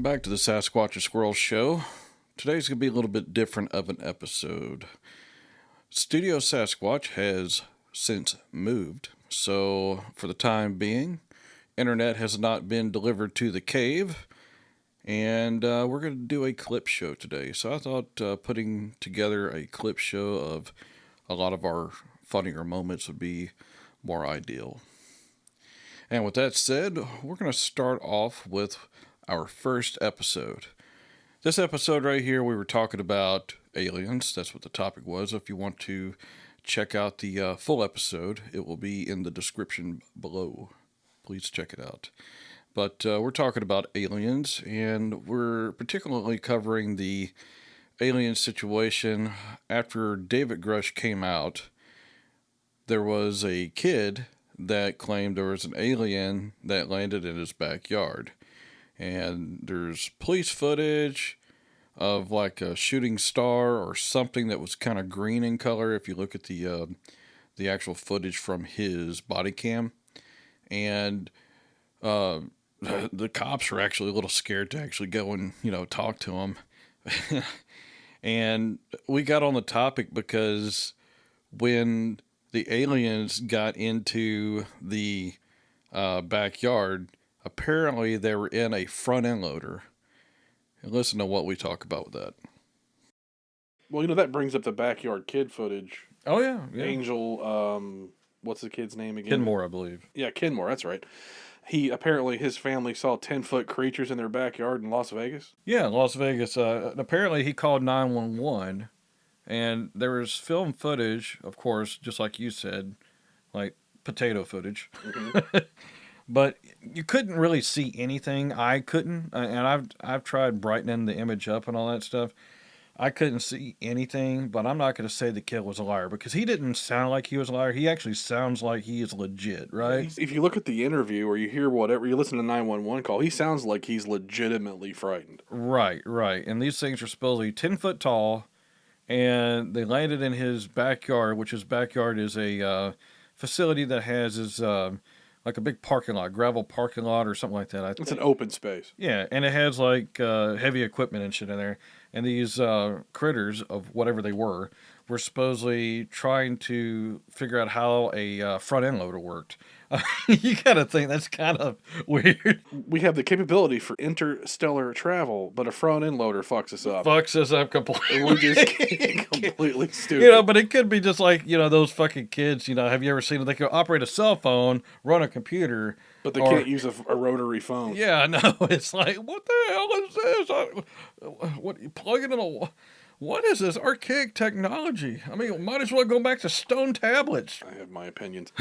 back to the Sasquatch and Squirrel show. Today's going to be a little bit different of an episode. Studio Sasquatch has since moved, so for the time being, internet has not been delivered to the cave, and we're going to do a clip show today. So I thought putting together a clip show of a lot of our funnier moments would be more ideal. And with that said, we're going to start off with our first episode. This episode right here, we were talking about aliens. That's what the topic was. If you want to check out the full episode, it will be in the description below. Please check it out. But we're talking about aliens, and we're particularly covering the alien situation after David Grush came out. There was a kid that claimed there was an alien that landed in his backyard. And there's police footage of like a shooting star or something that was kind of green in color if you look at the actual footage from his body cam. And the cops were actually a little scared to actually go and, talk to him. And we got on the topic because when the aliens got into the backyard, apparently they were in a front end loader. And listen to what we talk about with that. Well, that brings up the backyard kid footage. Oh, yeah. Angel, what's the kid's name again? Kenmore, I believe. Yeah, Kenmore, that's right. His family saw 10-foot creatures in their backyard in Las Vegas. Yeah, Las Vegas. Apparently he called 911, and there was film footage, of course, just like you said, like potato footage. Mm-hmm. But you couldn't really see anything. I couldn't, and I've tried brightening the image up and all that stuff. I couldn't see anything, but I'm not going to say the kid was a liar because he didn't sound like he was a liar. He actually sounds like he is legit, right? If you look at the interview or you hear whatever, you listen to 911 call, he sounds like he's legitimately frightened. Right. And these things are supposedly 10 foot tall, and they landed in his backyard, which his backyard is a facility that has his... like a big parking lot, gravel parking lot or something like that. It's an open space. Yeah, and it has like heavy equipment and shit in there. And these critters, of whatever they were supposedly trying to figure out how a front end loader worked. You gotta think that's kind of weird. We have the capability for interstellar travel, but a front end loader fucks us up. Fucks us up completely. We're just completely stupid. But it could be just like, those fucking kids, have you ever seen it? They can operate a cell phone, run a computer. But they can't use a rotary phone. Yeah, no, it's like, what the hell is this? What, you plug it in a... What is this archaic technology? I mean, might as well go back to stone tablets. I have my opinions.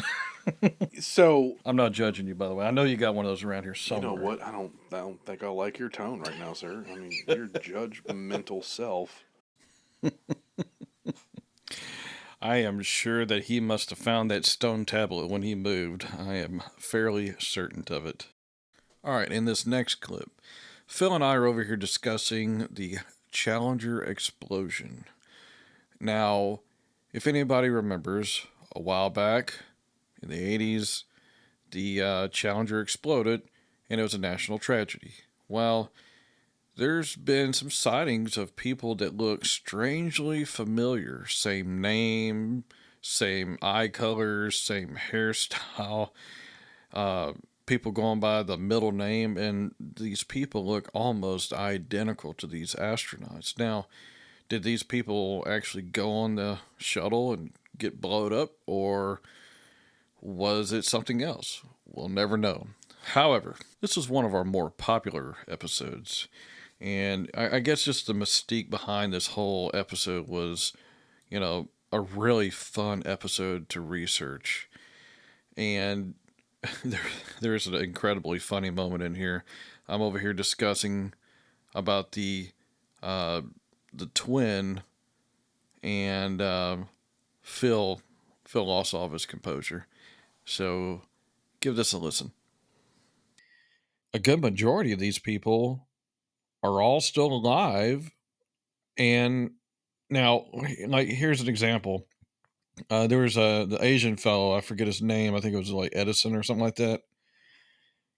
So I'm not judging you, by the way. I know you got one of those around here somewhere. You know what? I don't think I like your tone right now, sir. I mean, your judgmental self. I am sure that he must have found that stone tablet when he moved. I am fairly certain of it. All right, in this next clip, Phil and I are over here discussing the Challenger explosion. Now, if anybody remembers, a while back in the 80s, the Challenger exploded, and it was a national tragedy. Well, there's been some sightings of people that look strangely familiar. Same name, same eye colors, same hairstyle. People going by the middle name, and these people look almost identical to these astronauts. Now, did these people actually go on the shuttle and get blown up, or was it something else? We'll never know. However, this was one of our more popular episodes, and I guess just the mystique behind this whole episode was, a really fun episode to research. And there's an incredibly funny moment in here. I'm over here discussing about the twin, and Phil lost all of his composure. So give this a listen. A good majority of these people are all still alive, and now, like, here's an example. There was the Asian fellow, I forget his name, I think it was like Edison or something like that.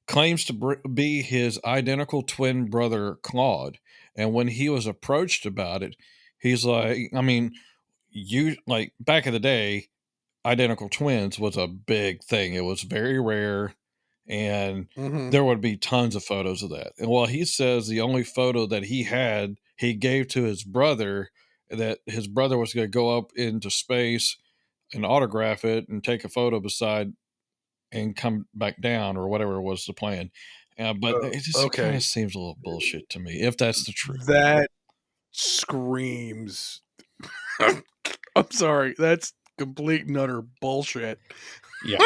claims to be his identical twin brother, Claude. And when he was approached about it, he's like, I mean, you like back in the day, identical twins was a big thing. It was very rare, and Mm-hmm. there would be tons of photos of that. And while he says the only photo that he had, he gave to his brother, that his brother was going to go up into space and autograph it and take a photo beside and come back down or whatever was the plan. But it just kind Okay, of seems a little bullshit to me if that's the truth. that screams. I'm sorry, that's complete and utter bullshit. Yeah.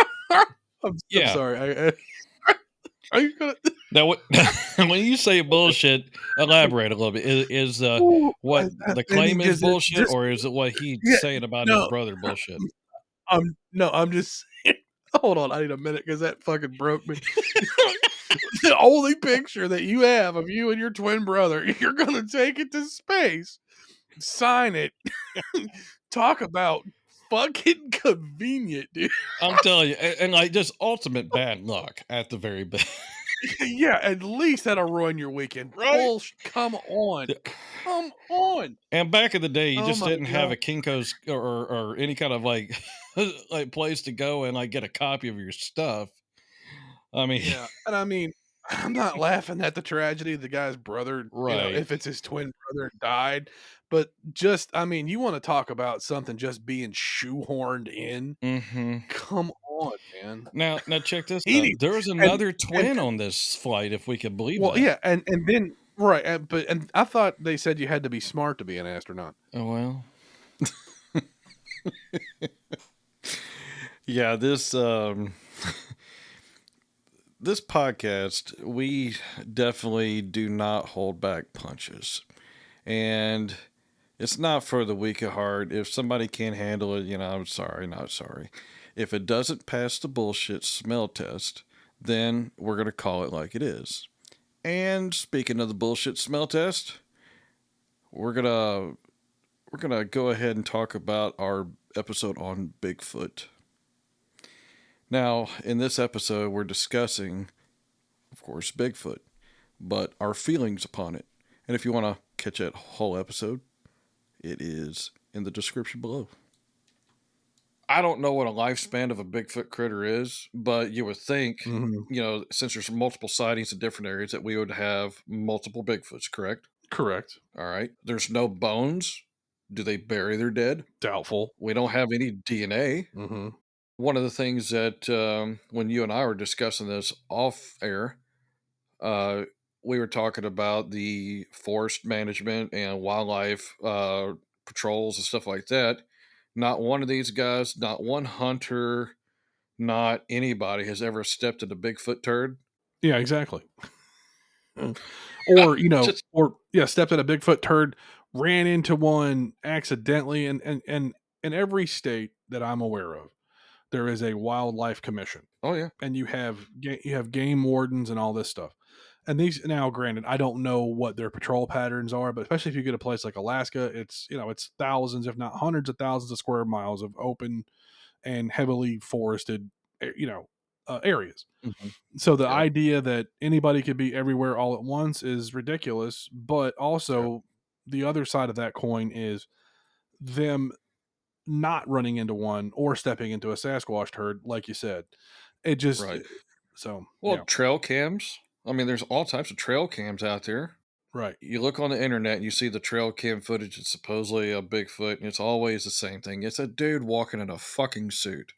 I'm Yeah. sorry. Are you gonna? Now, what, when you say bullshit, elaborate a little bit. Ooh, What the I mean, claim is because it bullshit, just or is it what he's yeah, saying about his no, brother bullshit? I'm just saying. Hold on, I need a minute because that fucking broke me. The only picture that you have of you and your twin brother, you're gonna take it to space, sign it, talk about fucking convenient, dude. I'm telling you, and like just ultimate bad luck at the very best. Yeah, at least that'll ruin your weekend. Right? Bullshit. Come on. Come on. And back in the day, you Oh just my didn't have god. a Kinko's or any kind of like like place to go and like get a copy of your stuff. I mean, Yeah. And I mean, I'm not laughing at the tragedy of the guy's brother, right? if it's his twin brother died, but just I mean, you want to talk about something just being shoehorned in. Hmm. Come on, man. Now check this He out. need- There was and another and twin on this flight, if we could believe well, that. yeah, and then right, but I thought they said you had to be smart to be an astronaut. Oh well. Yeah, this podcast, we definitely do not hold back punches. And it's not for the weak of heart. If somebody can't handle it, I'm sorry, not sorry. If it doesn't pass the bullshit smell test, then we're going to call it like it is. And speaking of the bullshit smell test, we're going to go ahead and talk about our episode on Bigfoot. Now, in this episode, we're discussing, of course, Bigfoot, but our feelings upon it. And if you want to catch that whole episode, it is in the description below. I don't know what a lifespan of a Bigfoot critter is, but you would think, Mhm. since there's multiple sightings in different areas, that we would have multiple Bigfoots, correct? Correct. All right. There's no bones. Do they bury their dead? Doubtful. We don't have any DNA. Mhm. One of the things that when you and I were discussing this off air, uh, we were talking about the forest management and wildlife patrols and stuff like that. Not one of these guys, not one hunter, not anybody has ever stepped in a Bigfoot turd. Yeah, exactly. Or, Just stepped in a Bigfoot turd, ran into one accidentally, and in every state that I'm aware of, there is a wildlife commission, oh yeah, and you have game wardens and all this stuff. And these now, granted, I don't know what their patrol patterns are, but especially if you get a place like Alaska, it's thousands, if not hundreds of thousands of square miles of open and heavily forested, areas. hmm So the yep, idea that anybody could be everywhere all at once is ridiculous, but yep, also the other side of that coin is them not running into one or stepping into a Sasquatch herd, like you said. It just right. so Well, yeah, trail cams. I mean, there's all types of trail cams out there. right, You look on the internet and you see the trail cam footage. It's supposedly a Bigfoot, and it's always the same thing. It's a dude walking in a fucking suit.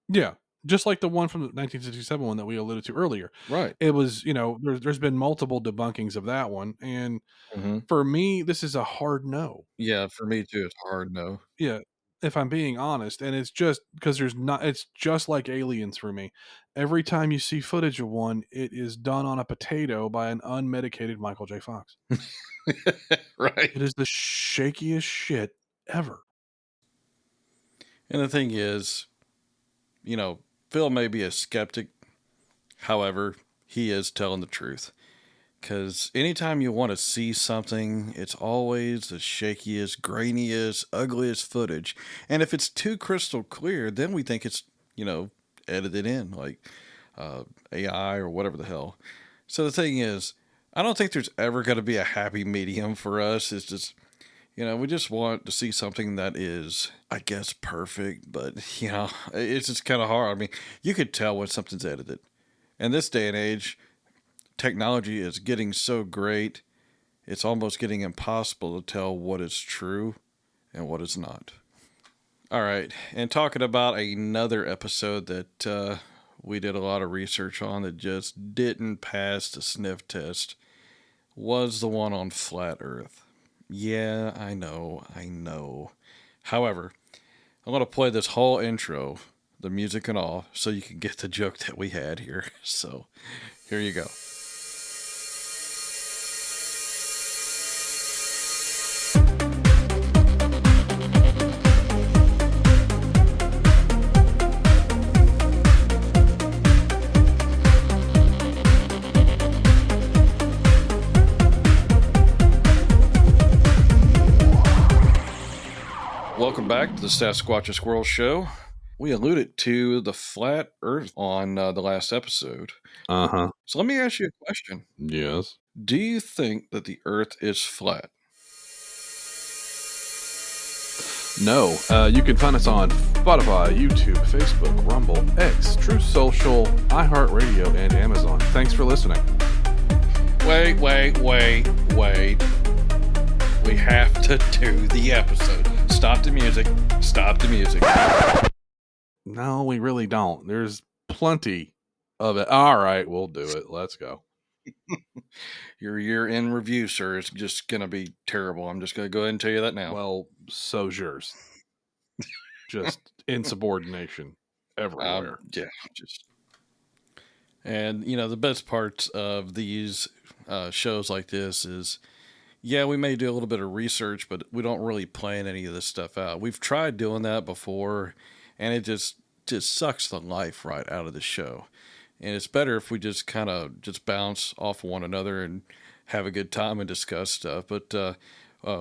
yeah. Just like the one from the 1967 one that we alluded to earlier, Right. it was there's been multiple debunkings of that one, and Hmm. for me, this is a hard no. Yeah, for me too. It's hard no. Yeah, if I'm being honest, and it's just because it's just like Aliens for me. Every time you see footage of one, it is done on a potato by an unmedicated Michael J. Fox. Right. It is the shakiest shit ever. And the thing is, Phil may be a skeptic. However, he is telling the truth. Because anytime you want to see something, it's always the shakiest, grainiest, ugliest footage. And if it's too crystal clear, then we think it's, edited in. Like, AI or whatever the hell. So the thing is, I don't think there's ever going to be a happy medium for us. It's just, we just want to see something that is, I guess, perfect, but, it's just kind of hard. I mean, you could tell when something's edited. In this day and age, technology is getting so great, it's almost getting impossible to tell what is true and what is not. All right, and talking about another episode that we did a lot of research on that just didn't pass the sniff test was the one on flat Earth. Yeah, I know. However, I'm going to play this whole intro, the music and all, so you can get the joke that we had here. So, here you go. Welcome back to the Sasquatch and Squirrel Show. We alluded to the flat Earth on the last episode. Uh-huh. So let me ask you a question. Yes. Do you think that the Earth is flat? No. You can find us on Spotify, YouTube, Facebook, Rumble, X, True Social, iHeartRadio, and Amazon. Thanks for listening. Wait. We have to do the episode. Stop the music. No, we really don't. There's plenty of it. All right, we'll do it. Let's go. Your year-end review, sir, is just going to be terrible. I'm just going to go ahead and tell you that now. Well, so's yours. Just insubordination everywhere. And, the best parts of these shows like this is, yeah, we may do a little bit of research, but we don't really plan any of this stuff out. We've tried doing that before, and it just sucks the life right out of the show. And it's better if we just kind of just bounce off one another and have a good time and discuss stuff. But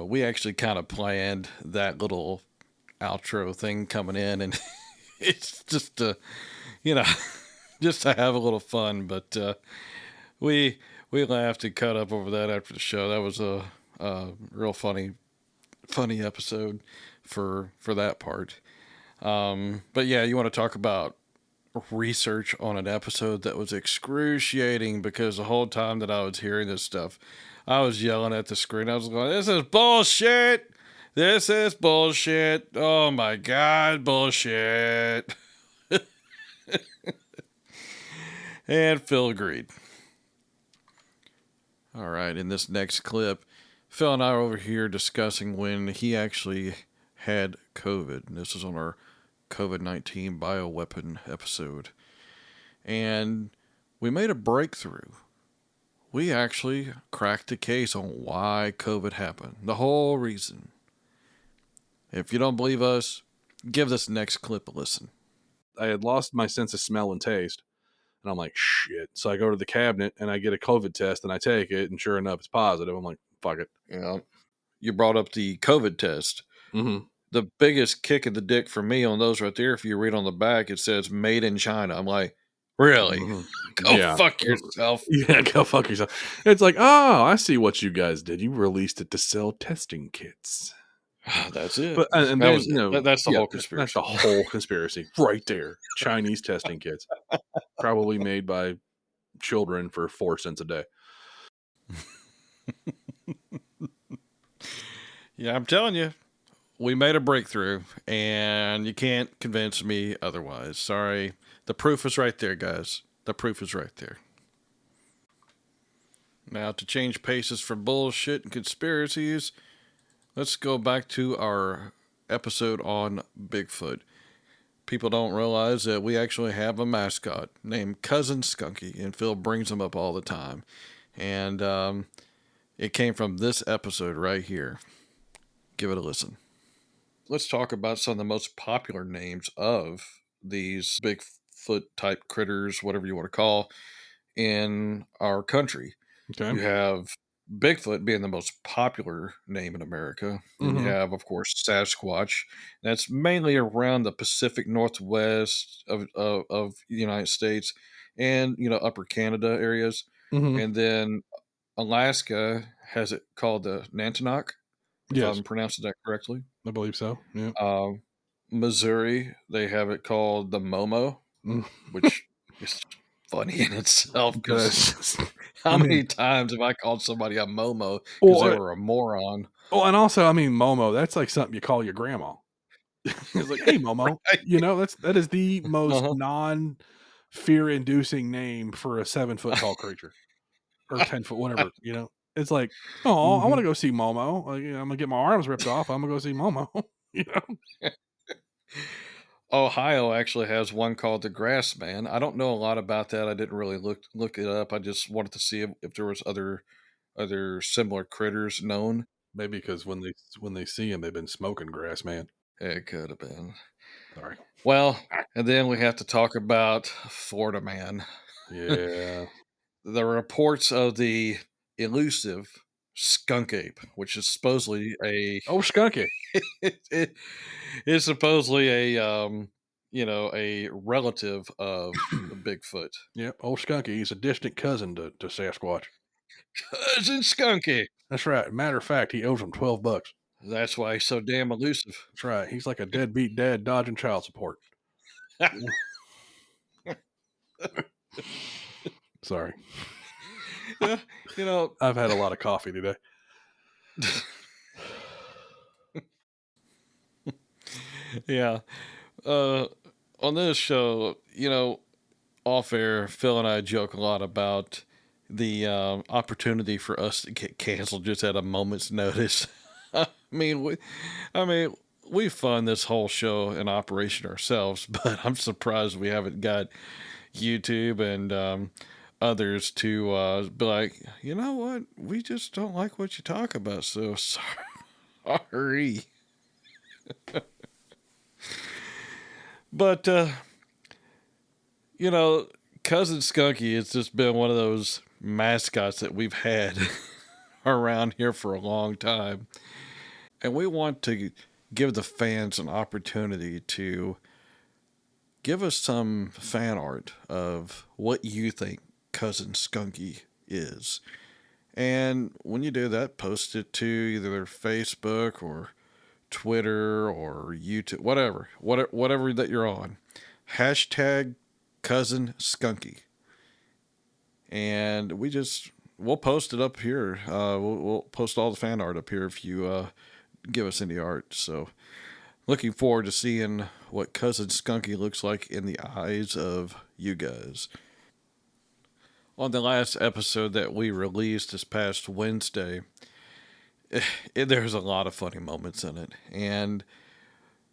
we actually kind of planned that little outro thing coming in, and it's just just to have a little fun. But we laughed and cut up over that after the show. That was a real funny episode for that part. But yeah, you want to talk about research on an episode that was excruciating, because the whole time that I was hearing this stuff, I was yelling at the screen. I was going, "This is bullshit! This is bullshit! Oh my God, bullshit!" And Phil agreed. All right, in this next clip, Phil and I are over here discussing when he actually had COVID. And this is on our COVID-19 bioweapon episode. And we made a breakthrough. We actually cracked the case on why COVID happened. The whole reason. If you don't believe us, give this next clip a listen. I had lost my sense of smell and taste. And I'm like, shit. So I go to the cabinet and I get a COVID test and I take it. And sure enough, it's positive. I'm like, fuck it. Yeah. You brought up the COVID test. Mm-hmm. The biggest kick in the dick for me on those right there, if you read on the back, it says made in China. I'm like, really? Mm-hmm. Go fuck yourself. Yeah, go fuck yourself. It's like, oh, I see what you guys did. You released it to sell testing kits. That's it. But and that was that's the whole conspiracy. That's the whole conspiracy right there. Chinese testing kits, probably made by children for 4 cents a day. Yeah, I'm telling you, we made a breakthrough, and you can't convince me otherwise. Sorry, the proof is right there, guys. The proof is right there. Now, to change paces from bullshit and conspiracies, let's go back to our episode on Bigfoot. People don't realize that we actually have a mascot named Cousin Skunky, and Phil brings him up all the time. And it came from this episode right here. Give it a listen. Let's talk about some of the most popular names of these Bigfoot type critters, whatever you want to call, in our country. Okay. You have Bigfoot being the most popular name in America. And you have, of course, Sasquatch. That's mainly around the Pacific Northwest of the United States. and upper Canada areas, Mhm. and then Alaska has it called the Nantinaq, if Yes, I'm pronouncing that correctly. I believe so. Yeah. Um, Missouri, they have it called the Momo, Mm. which is funny in itself because Because how I mean, many times have I called somebody a Momo because well, they were a moron? and also, I mean, Momo, that's like something you call your grandma. It's like, "Hey, Momo." That is the most Uh-huh. non-fear inducing name for a 7-foot tall creature or 10-foot, whatever, you know? It's like, "Oh, I Mhm. wanna go see Momo. Like, I'm gonna get my arms ripped off. I'm gonna go see Momo." You know? Ohio actually has one called the Grass Man. I don't know a lot about that. I didn't really look it up. I just wanted to see if there was other similar critters known. Maybe because when they see him, they've been smoking grass, man. It could have been. Sorry. Well, and then we have to talk about Florida Man. Yeah. The reports of the elusive skunk ape, which is supposedly a Oh, Skunky. it is supposedly a relative of Bigfoot. Yep, old Skunky. He's a distant cousin to Sasquatch. Cousin Skunky. That's right. Matter of fact, he owes him $12. That's why he's so damn elusive. That's right. He's like a deadbeat dad dodging child support. Yeah. Sorry. Yeah, you know, I've had a lot of coffee today. yeah. Uh, on this show, off air, Phil and I joke a lot about the opportunity for us to get canceled just at a moment's notice. I mean, we fund this whole show in operation ourselves, but I'm surprised we haven't got YouTube and others to be like, you know what, we just don't like what you talk about, so sorry. But you know, Cousin Skunky has just been one of those mascots that we've had around here for a long time. And we want to give the fans an opportunity to give us some fan art of what you think Cousin Skunky is. And when you do that, post it to either Facebook or Twitter or YouTube, whatever that you're on. Hashtag Cousin Skunky. And we'll post it up here. We'll post all the fan art up here if you give us any art. So looking forward to seeing what Cousin Skunky looks like in the eyes of you guys. On the last episode that we released this past Wednesday, there's a lot of funny moments in it. And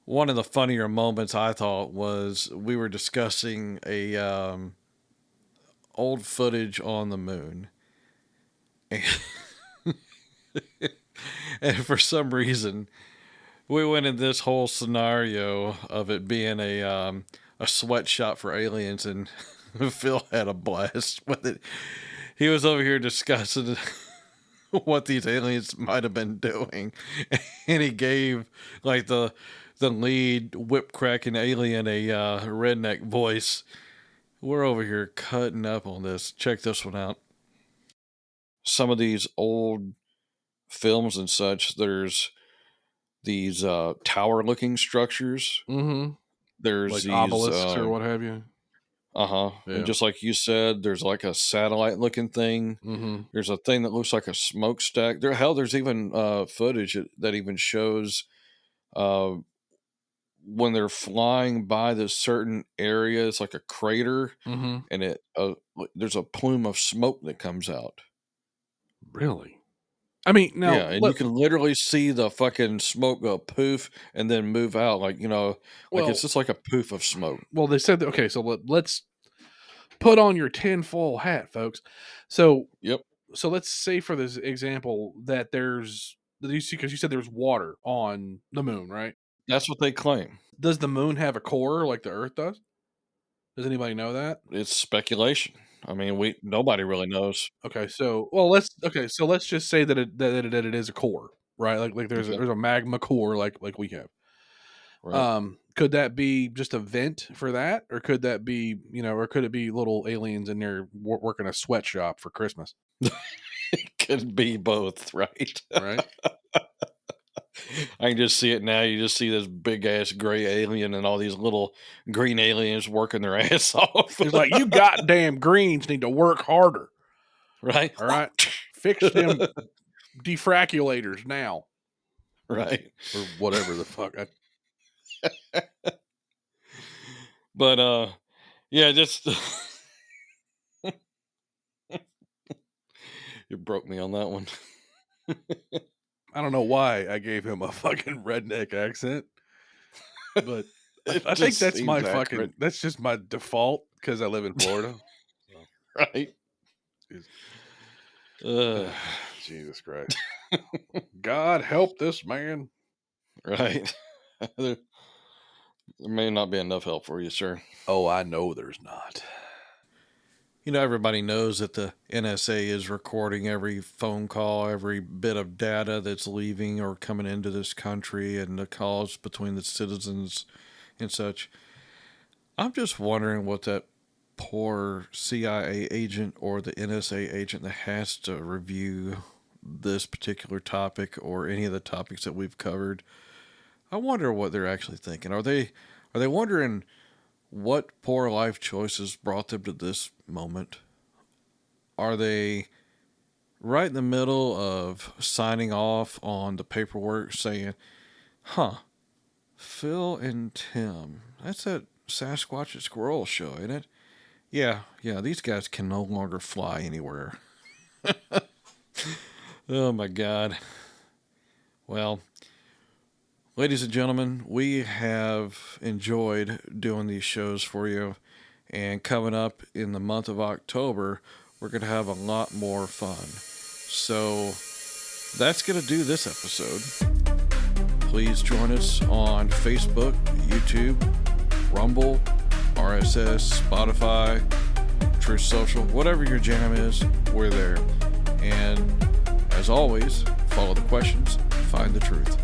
one of the funnier moments I thought was we were discussing a old footage on the moon. And, and for some reason, we went in this whole scenario of it being a sweatshop for aliens, and Phil had a blast with it. He was over here discussing what these aliens might have been doing, and he gave like the lead whip cracking alien a redneck voice. We're over here cutting up on this. Check this one out. Some of these old films and such, there's these tower-looking structures. Mm-hmm. There's Like these obelisks or what have you. Yeah. And just like you said, there's like a satellite-looking thing. Mm-hmm. There's a thing that looks like a smokestack. There's even footage that even shows when they're flying by this certain area. It's like a crater, Mm-hmm. and there's a plume of smoke that comes out. Really? I mean, now Yeah, and you can literally see the fucking smoke go poof and then move out, like it's just like a poof of smoke. Well, they said that. Okay, so let's put on your tinfoil hat, folks. So, Yep, so let's say for this example that because you said there's water on the moon, right? that's what they claim. Does the moon have a core like the Earth does? Does anybody know that? It's speculation. I mean, nobody really knows. Okay, so let's just say that it is a core, right? Like there's Okay. there's a magma core like we have. Right. Could that be just a vent for that, or could that be, or could it be little aliens in there working a sweatshop for Christmas? It could be both, right? Right. I can just see it now. You just see this big ass gray alien and all these little green aliens working their ass off. It's like, you goddamn greens need to work harder. Right. All right. Fix them defraculators now. Right. Or whatever the fuck. But yeah, just you broke me on that one. I don't know why I gave him a fucking redneck accent, but It I think just that's seems my accurate. that's just my default because I live in Florida. Right. Jesus Christ. God help this man. Right. There may not be enough help for you, sir. Oh, I know there's not. You know, everybody knows that the NSA is recording every phone call, every bit of data that's leaving or coming into this country, and the calls between the citizens and such. I'm just wondering what that poor CIA agent or the NSA agent that has to review this particular topic or any of the topics that we've covered. I wonder what they're actually thinking. Are they wondering what poor life choices brought them to this moment? Are they right in the middle of signing off on the paperwork saying, Phil and Tim, that's that Sasquatch and Squirrel show, ain't it? Yeah, these guys can no longer fly anywhere. Oh my God. Well, ladies and gentlemen, we have enjoyed doing these shows for you. And coming up in the month of October, we're going to have a lot more fun. So that's going to do this episode. Please join us on Facebook, YouTube, Rumble, RSS, Spotify, Truth Social, whatever your jam is, we're there. And as always, follow the questions, find the truth.